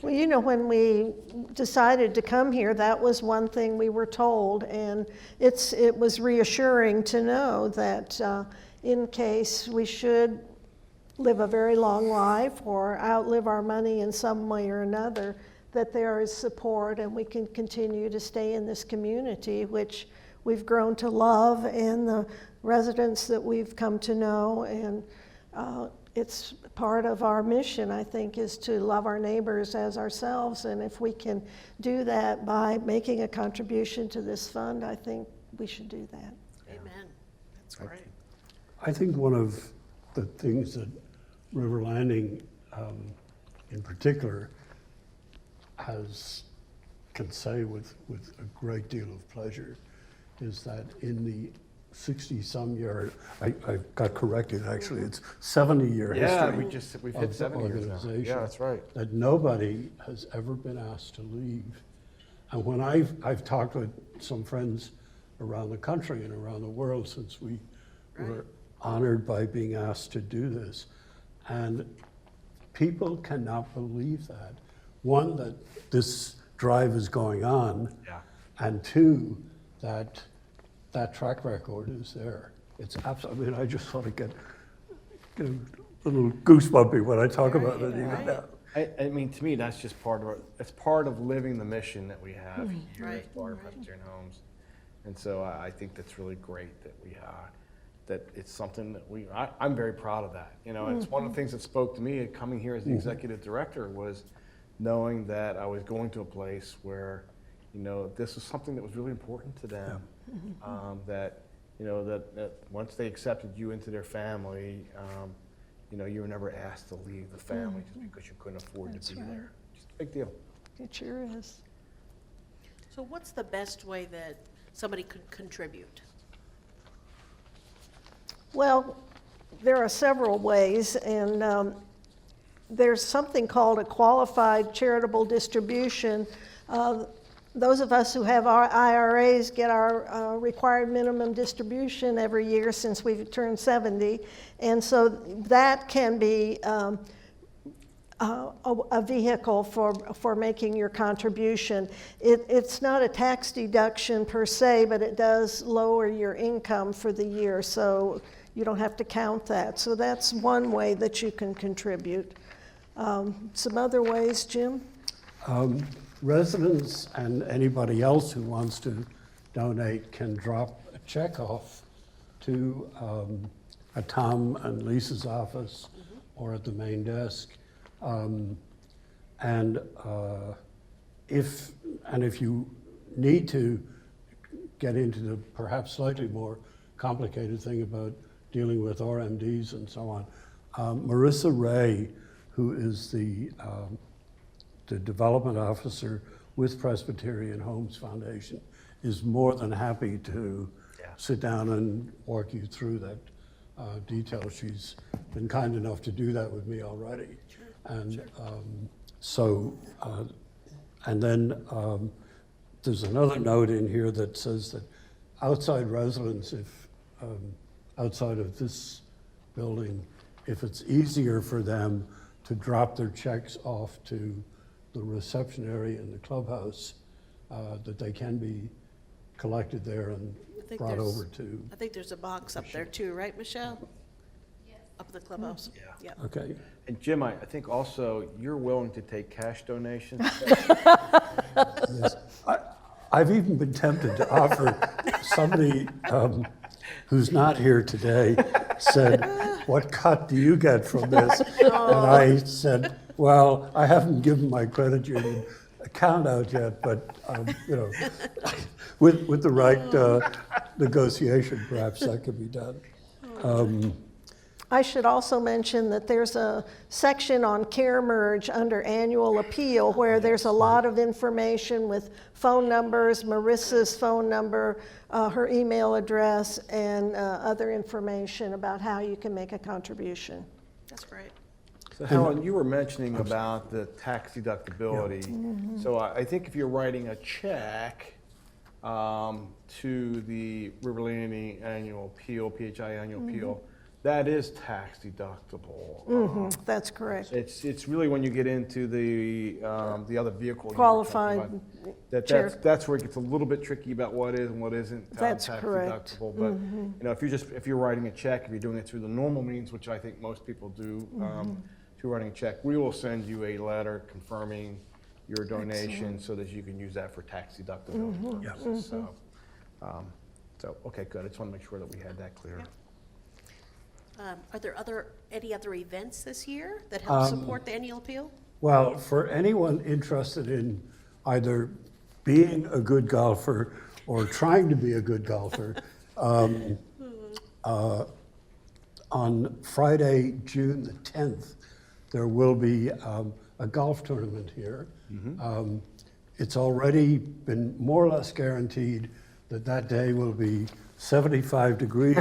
Well, when we decided to come here, that was one thing we were told, and it was reassuring to know that in case we should live a very long life or outlive our money in some way or another, that there is support and we can continue to stay in this community, which we've grown to love, and the residents that we've come to know. And it's part of our mission, I think, is to love our neighbors as ourselves. And if we can do that by making a contribution to this fund, I think we should do that. Amen. That's great. I think one of the things that River Landing in particular can say with a great deal of pleasure is that in the 60-some year, I got corrected actually, it's 70-year yeah, history we've of hit the 7 years now. organization. Yeah, that's right. That nobody has ever been asked to leave. And when I've talked with some friends around the country and around the world since we were honored by being asked to do this, and people cannot believe that. One, that this drive is going on, Yeah. and two, that track record is there. It's absolutely, I just sort of get a little goosebumpy when I talk about it even right. now. I mean, to me, that's just it's part of living the mission that we have here Right. at Florida Presbyterian Homes. And so I think that's really great that we that it's something that I'm very proud of that. You know, and it's one of the things that spoke to me coming here as the executive director was knowing that I was going to a place where, you know, this was something that was really important to them. That, you know, that once they accepted you into their family, you know, you were never asked to leave the family just because you couldn't afford That's to be right. there. Just a big deal. It sure is. So what's the best way that somebody could contribute? Well, there are several ways, and there's something called a qualified charitable distribution. Those of us who have our IRAs get our required minimum distribution every year since we've turned 70, and so that can be a vehicle for making your contribution. It's not a tax deduction per se, but it does lower your income for the year, so you don't have to count that. So that's one way that you can contribute. Some other ways, Jim? Residents and anybody else who wants to donate can drop a check off to at Tom and Lisa's office or at the main desk. If you need to get into the perhaps slightly more complicated thing about dealing with RMDs and so on, Marissa Ray, who is the development officer with Presbyterian Homes Foundation, is more than happy to sit down and walk you through that detail. She's been kind enough to do that with me already. And then there's another note in here that says that outside residents, if outside of this building, if it's easier for them to drop their checks off to the reception area in the clubhouse, that they can be collected there and brought over to. I think there's a box up there too, right, Michelle? Yes. Up in the clubhouse? Yeah. Yep. Okay. And Jim, I think also you're willing to take cash donations. Yes. I've even been tempted to offer somebody who's not here today said, "What cut do you get from this?" And I said, "Well, I haven't given my credit union account out yet, but you know, with the right negotiation, perhaps that could be done." I should also mention that there's a section on Care Merge under Annual Appeal where there's a lot of information with phone numbers, Marissa's phone number, her email address, and other information about how you can make a contribution. That's great. So Helen, you were mentioning about the tax deductibility. So I think if you're writing a check to the River Landing Annual Appeal, PHI Annual Appeal, that is tax deductible. That's correct. It's really when you get into the other vehicle. you were talking Qualified about, chair. that's where it gets a little bit tricky about what is and what isn't That's tax correct. deductible. But you know, if you're writing a check, if you're doing it through the normal means, which I think most people do, if you're writing a check, we will send you a letter confirming your donation so that you can use that for tax deductibility purposes. So okay, good. I just want to make sure that we had that clear. Yep. Are there any other events this year that help support the annual appeal? Well, for anyone interested in either being a good golfer or trying to be a good golfer, on Friday, June the 10th, there will be a golf tournament here. It's already been more or less guaranteed that that day will be 75 degrees,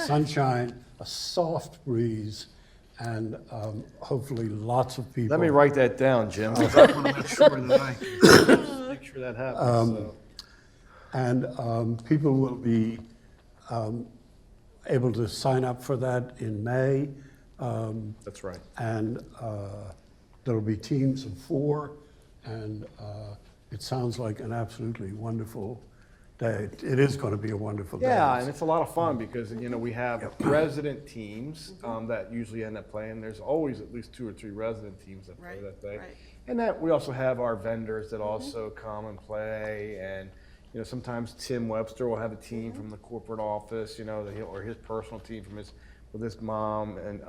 sunshine, a soft breeze, and hopefully lots of people. Let me write that down, Jim. I want to make sure that make sure that happens. And people will be able to sign up for that in May. That's right. And there'll be teams of 4, and it sounds like an absolutely wonderful day. It is going to be a wonderful day. Yeah, and it's a lot of fun because, you know, we have resident teams that usually end up playing. There's always at least 2 or 3 resident teams that play Right, that day. right. And that we also have our vendors that also come and play. And, sometimes Tim Webster will have a team from the corporate office, or his personal team with his mom and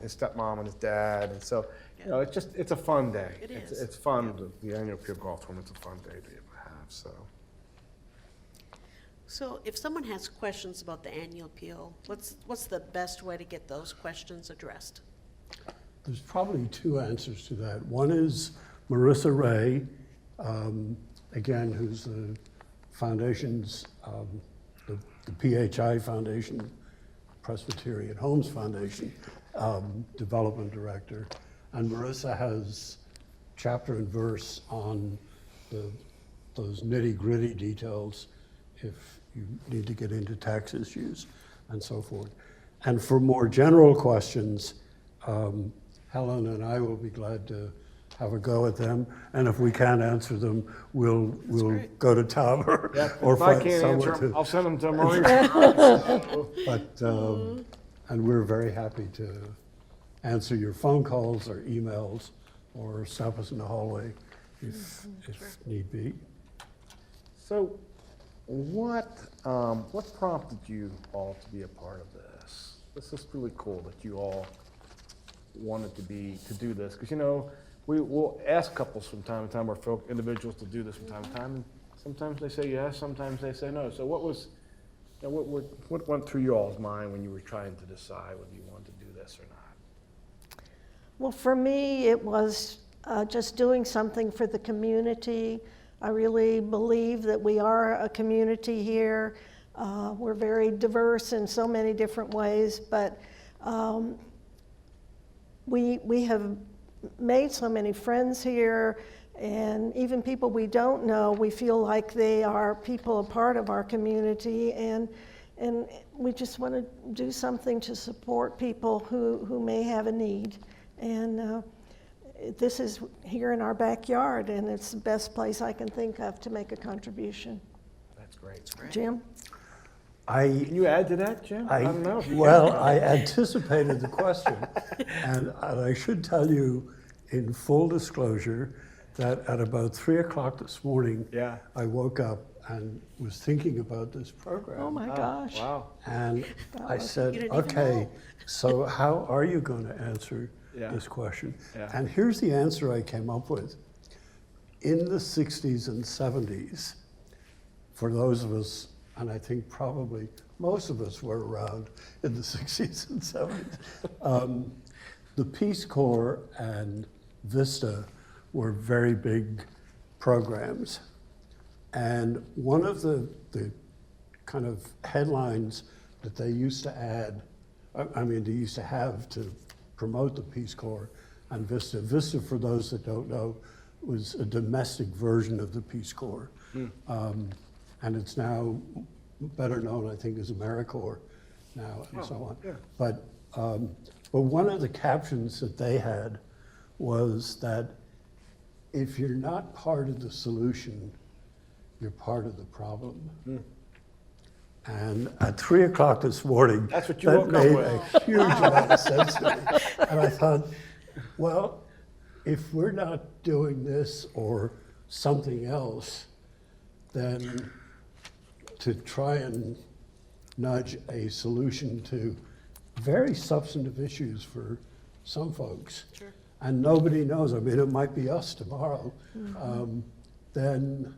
his stepmom and his dad. And so, it's a fun day. It is. It's fun. The annual Peel Golf Tournament's a fun day to be able to have, so. So if someone has questions about the annual appeal, what's the best way to get those questions addressed? There's probably two answers to that. One is Marissa Ray, again, who's the foundation's, the PHI Foundation, Presbyterian Homes Foundation, development director. And Marissa has chapter and verse on those nitty-gritty details if you need to get into tax issues and so forth. And for more general questions, Helen and I will be glad to have a go at them. And if we can't answer them, we'll great. go to Tom or If I find can't someone answer them, to. I'll send them to Marie. But, and we're very happy to answer your phone calls or emails or stop us in the hallway if need be. So, what prompted you all to be a part of this? This is really cool that you all wanted to do this, because we'll ask couples from time to time, or individuals to do this from time to time, and sometimes they say yes, sometimes they say no. So what went through you all's mind when you were trying to decide whether you wanted to do this or not? Well, for me, it was just doing something for the community. I really believe that we are a community here. We're very diverse in so many different ways, but we have made so many friends here, and even people we don't know, we feel like they are people, a part of our community, and we just want to do something to support people who may have a need. And this is here in our backyard, and it's the best place I can think of to make a contribution. That's great. Jim? Can you add to that, Jim? I don't know if you Well, I anticipated the question, and I should tell you in full disclosure that at about 3 o'clock this morning, Yeah. I woke up and was thinking about this program. Oh my gosh. Wow. And I You said, didn't even okay, know." so how are you going to answer Yeah. this question? Yeah. And here's the answer I came up with. In the 60s and 70s, for those of us, and I think probably most of us were around in the 60s and 70s, the Peace Corps and VISTA were very big programs. And one of the kind of headlines that they used to add, they used to have to promote the Peace Corps and VISTA. VISTA, for those that don't know, was a domestic version of the Peace Corps. And it's now better known, I think, as AmeriCorps now and so on. yeah. But one of the captions that they had was that if you're not part of the solution, you're part of the problem. And at 3 o'clock this morning, That's what you that woke up made with. a huge amount of sense to me. And I thought, well, if we're not doing this or something else, then to try and nudge a solution to very substantive issues for some folks, Sure. and nobody knows, it might be us tomorrow, then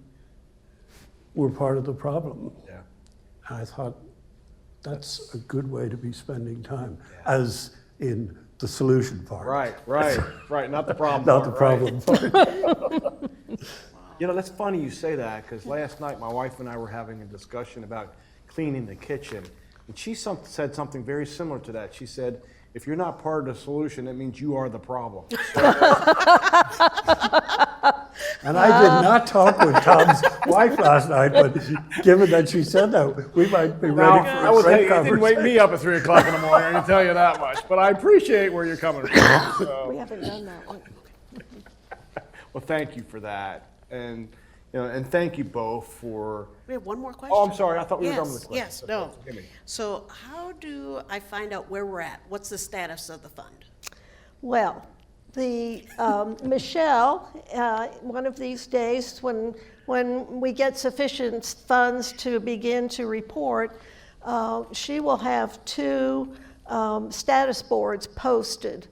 we're part of the problem. Yeah. And I thought, that's a good way to be spending time, as in the solution part. Right. Not the problem. Not the part, right. problem part. That's funny you say that, because last night my wife and I were having a discussion about cleaning the kitchen, and she said something very similar to that. She said, if you're not part of the solution, it means you are the problem. And I did not talk with Tom's wife last night, but given that she said that, we might be ready for I a will tell great you, it didn't wake conversation. me up at 3 o'clock in the morning, I can tell you that much, but I appreciate where you're coming from. We So, haven't done that one. well, thank you for that, and thank you both for. We have one more question. Oh, I'm sorry, I thought we were done with the Yes, questions. no. Okay, forgive me. So how do I find out where we're at? What's the status of the fund? Well, Michelle, one of these days, when we get sufficient funds to begin to report, she will have 2 status boards posted.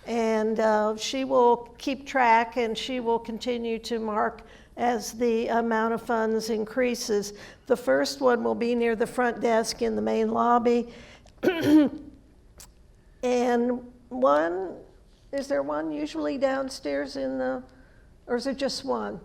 And she will keep track, and she will continue to mark as the amount of funds increases. The first one will be near the front desk in the main lobby. And is there one usually downstairs in the, or is it just one?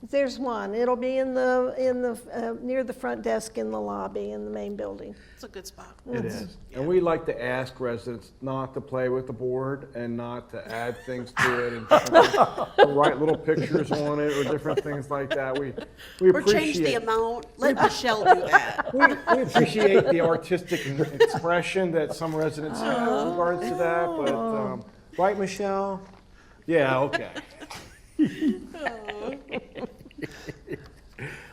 There's one. It'll be in the near the front desk in the lobby in the main building. It's a good spot. It is. And we like to ask residents not to play with the board and not to add things to it and to write little pictures on it or different things like that. We Or appreciate change the amount. Let Michelle do that. we appreciate the artistic expression that some residents have in regards to that, but, right, Michelle? Yeah, okay.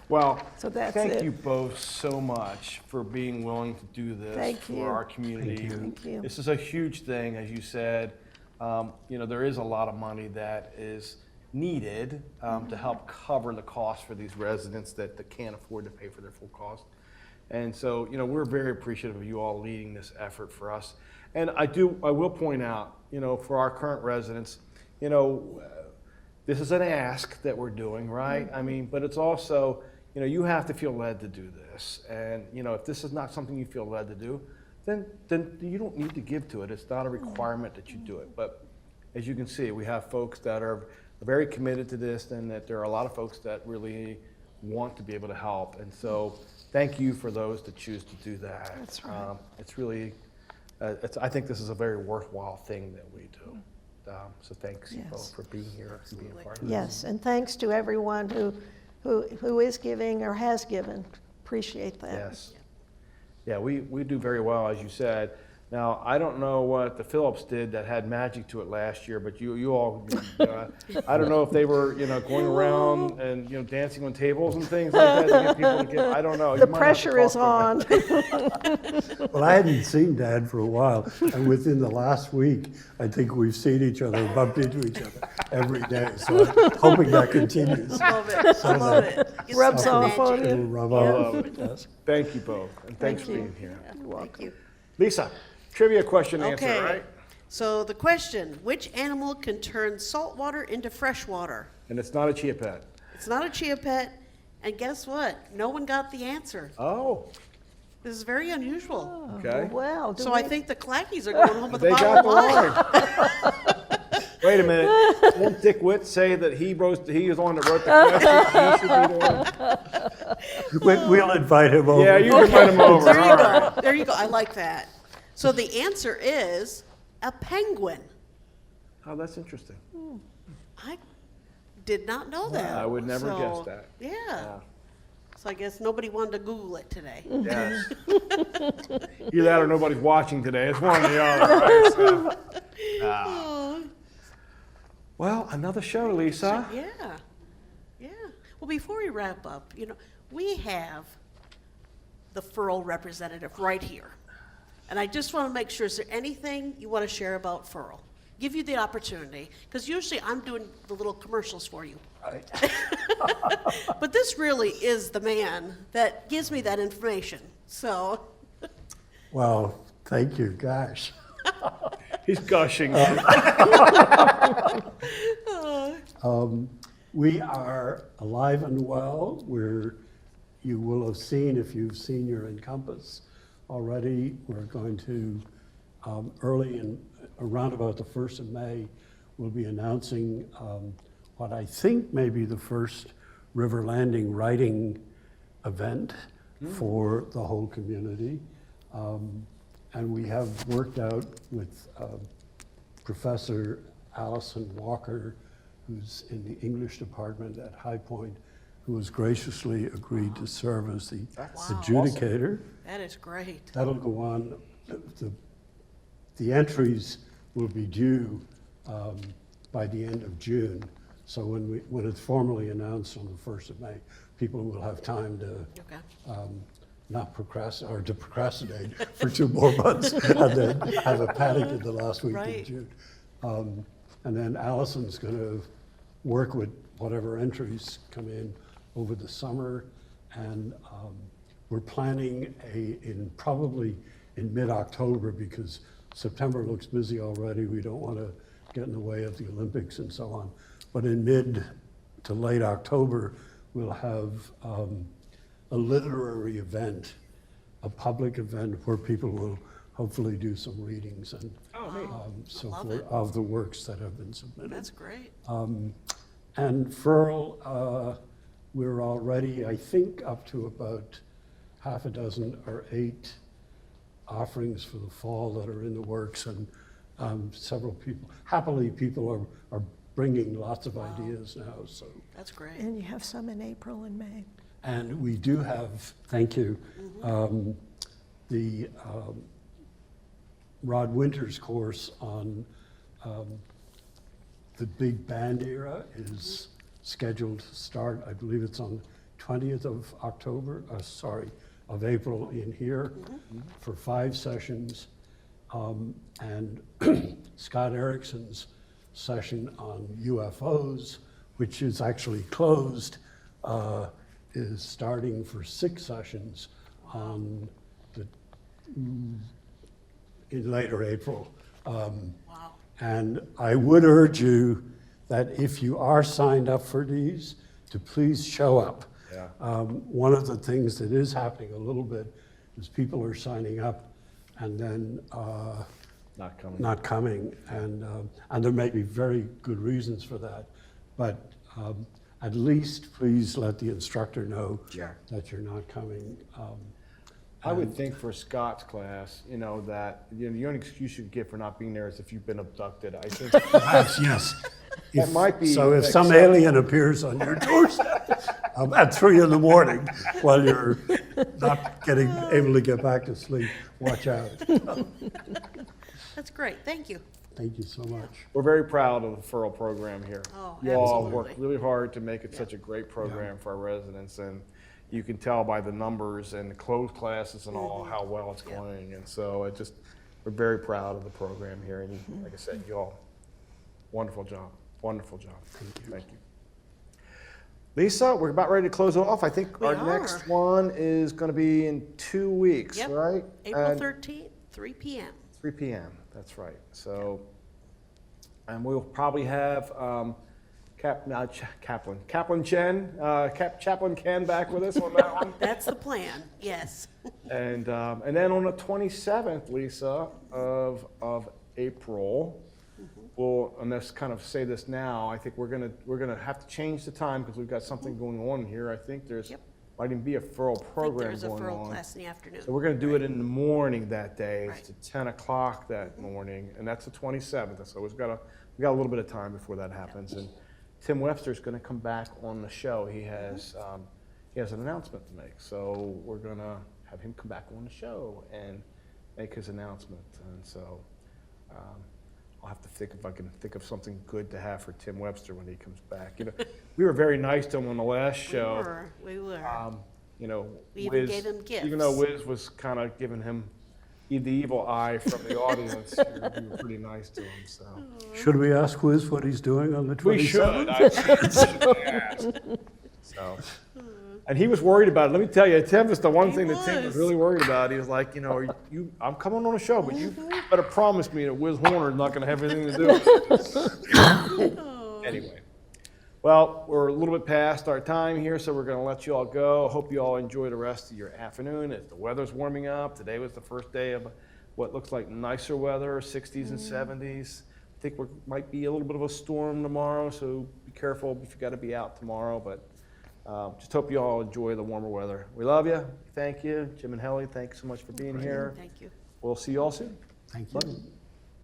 Well, So that's thank it. you both so much for being willing to do this Thank for you. our community. Thank you. This is a huge thing, as you said. There is a lot of money that is needed to help cover the cost for these residents that can't afford to pay for their full cost. And so, we're very appreciative of you all leading this effort for us. And I will point out, for our current residents, this is an ask that we're doing, right? I mean, but it's also, you have to feel led to do this. And, if this is not something you feel led to do, then you don't need to give to it. It's not a requirement that you do it. But as you can see, we have folks that are very committed to this, and that there are a lot of folks that really want to be able to help. And so thank you for those that choose to do that. That's right. It's really, I think this is a very worthwhile thing that we do. So thanks Yes. both for being here and being a part of this. Yes, and thanks to everyone who is giving or has given. Appreciate that. Yes. Yeah, we do very well, as you said. Now, I don't know what the Phillips did that had magic to it last year, but you all, I don't know if they were, going around and, dancing on tables and things like that to get people to give. I don't know. You The might have to pressure is talk to them. on. Well, I hadn't seen Dad for a while, and within the last week, I think we've seen each other, bumped into each other every day. So I'm hoping that continues. Love it. I love it. It's Rubs some off on magic. you. It'll rub I off. love it. Yes. Thank you both, and thanks for Thank you. being here. Thank you. Lisa, trivia question answer, Okay. right? So the question, which animal can turn salt water into fresh water? And it's not a chia pet. It's not a chia pet, and guess what? No one got the answer. Oh, This is very unusual. okay. Well, do So I we- think the Clackies are going home with a They bottle got of the wine. line. Wait a minute. Won't Dick Witt say that he is the one that wrote the question? He should be the one? We'll invite him over. Yeah, you can invite him over. There you All right. go. There you go. I like that. So the answer is a penguin. Oh, that's interesting. I did not know that. I would never So, guess that. Yeah. So I guess nobody wanted to Google it today. Yes. Either that or nobody's watching today. It's one or the other. Right? So, well, another show, Lisa. Yeah. Yeah. Well, before we wrap up, we have the Furl representative right here. And I just want to make sure, is there anything you want to share about Furl? Give you the opportunity, because usually I'm doing the little commercials for you. Right. But this really is the man that gives me that information. So, Well, thank you, gosh. He's gushing. We are alive and well. You will have seen, if you've seen your Encompass already, we're going to, around about the 1st of May, we'll be announcing what I think may be the first river landing writing event for the whole community. And we have worked out with Professor Allison Walker, who's in the English department at High Point, who has graciously agreed to serve as the adjudicator. that is great. That'll go on. The entries will be due by the end of June. So when it's formally announced on the 1st of May, people will have time to Okay. not procrastinate, or to procrastinate for 2 more months and then have a panic in the last week Right. of June. And then Allison's going to work with whatever entries come in over the summer. And we're planning probably in mid-October, because September looks busy already. We don't want to get in the way of the Olympics and so on. But in mid to late October, we'll have a literary event, a public event where people will hopefully do some readings and so love forth it. of the works that have been submitted. That's great. And Furl, we're already, I think, up to about half a dozen or 8 offerings for the fall that are in the works, and several people, happily, people are bringing lots of ideas now, so. That's great. And you have some in April and May. And we do have, thank you, the Rod Winters course on the big band era is scheduled to start, I believe it's on 20th of April in here for 5 sessions. And Scott Erickson's session on UFOs, which is actually closed, is starting for 6 sessions on in later April. Wow. And I would urge you that if you are signed up for these, to please show up. Yeah. One of the things that is happening a little bit is people are signing up and then Not coming. not coming, and there may be very good reasons for that, but at least please let the instructor know Sure. that you're not coming. I would think for Scott's class, that the only excuse you could get for not being there is if you've been abducted. I think Perhaps, yes. That might be So if some acceptable. alien appears on your doorstep at 3 in the morning while you're not able to get back to sleep, watch out. That's great. Thank you. Thank you so much. we're very proud of the Furl program here. Oh, You all absolutely. worked really hard to make it such a great program for our residents, and you can tell by the numbers and the closed classes and all how well it's going. And so we're very proud of the program here. And like I said, you all, wonderful job. Wonderful job. Thank you. Lisa, we're about ready to close it off. I think We our are. next one is going to be in 2 weeks, Yep. right? April And 13th, 3 p.m. 3 p.m. That's right. So, and we'll probably have Chaplain Ken back with us on that one. That's the plan. Yes. And then on the 27th, Lisa, of April, we'll, and let's kind of say this now, I think we're gonna have to change the time because we've got something going on here. I think there's Yep. might even be a Furl I think program there's a going furl on. class in the afternoon. So we're gonna do it in the morning that day. Right. It's at 10 o'clock that morning, and that's the 27th. So we got a little bit of time before that happens. And Tim Webster's gonna come back on the show. He has an announcement to make. So we're gonna have him come back on the show and make his announcement. And so I'll have to think if I can think of something good to have for Tim Webster when he comes back. We were very nice to him on the last show. We were. We even Wiz, gave him gifts. even though Wiz was kind of giving him the evil eye from the audience, we were pretty nice to him. So Should we ask Wiz what he's doing on the 27th? we should. I should ask. So, and he was worried about it. Let me tell you, Tim is the one He thing that Tim was was. really worried about. He was like, I'm coming on a show, but you better promise me that Wiz Horner is not going to have anything to do with it. Anyway. Well, we're a little bit past our time here, so we're going to let you all go. Hope you all enjoy the rest of your afternoon as the weather's warming up. Today was the first day of what looks like nicer weather, 60s and 70s. I think we might be a little bit of a storm tomorrow, so be careful if you got to be out tomorrow. But just hope you all enjoy the warmer weather. We love you. Thank you. Jim and Helly, thanks so much for being here. Thank you. We'll see you all soon. Thank you.